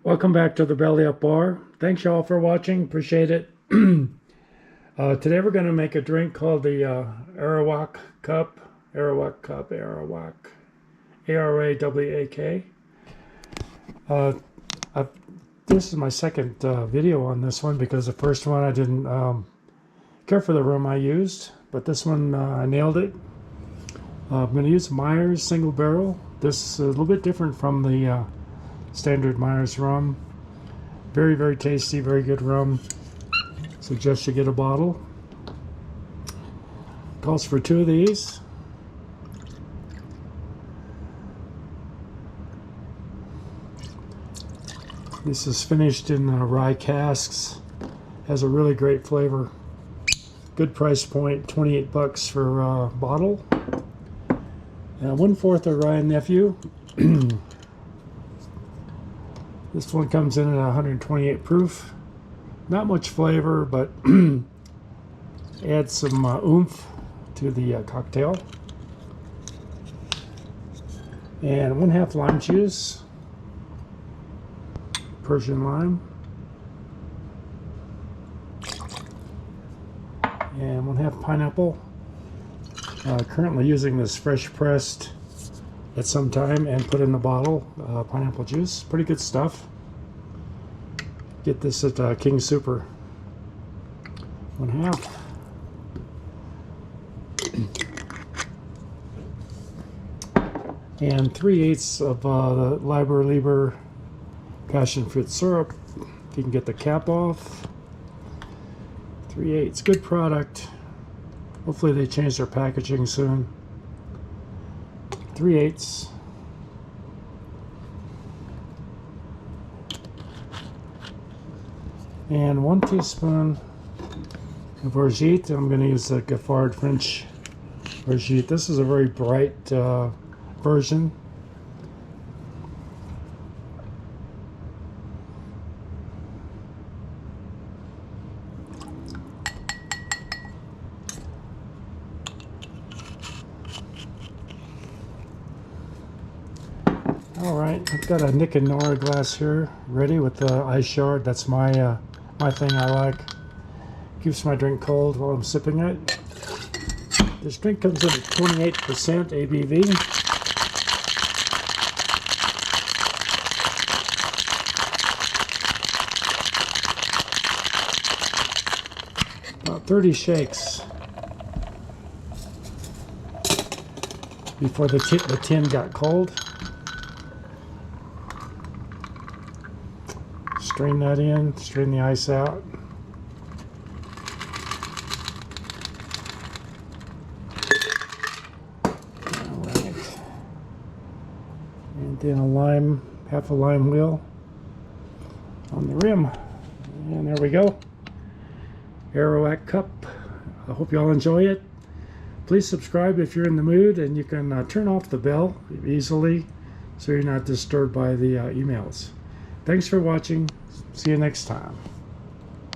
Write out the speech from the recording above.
Welcome back to the Belly Up Bar. Thanks y'all for watching. Appreciate it. Today we're going to make a drink called the ARAWAK Cup. ARAWAK Cup. ARAWAK. ARAWAK. This is my second video on this one because the first one I didn't care for the rum I used, but this one I nailed it. I'm going to use Myers single barrel. This is a little bit different from the standard Myers rum. Very, very tasty, very good rum. Suggest you get a bottle. Calls for 2 of these. This is finished in rye casks. Has a really great flavor. Good price point, 28 bucks for a bottle. 1/4 of Wray Nephew. This one comes in at 128 proof. Not much flavor, but adds some oomph to the cocktail. And 1/2 lime juice. Persian lime. And 1/2 pineapple. Currently using this fresh pressed at some time and put in the bottle pineapple juice. Pretty good stuff. Get this at King Super. 1/2. And 3/8 of the Liber passion fruit syrup. If you can get the cap off. 3/8. Good product. Hopefully they change their packaging soon. 3/8. And 1 teaspoon of orgeat. I'm going to use the Giffard French orgeat. This is a very bright version. Alright, I've got a Nick Nora glass here ready with the ice shard. That's my thing I like. Keeps my drink cold while I'm sipping it. This drink comes in at 28% ABV. About 30 shakes before the tin got cold. Strain that in, strain the ice out. Alright. And then a lime, 1/2 lime wheel on the rim. And there we go. ARAWAK Cup. I hope y'all enjoy it. Please subscribe if you're in the mood, and you can turn off the bell easily so you're not disturbed by the emails. Thanks for watching. See you next time.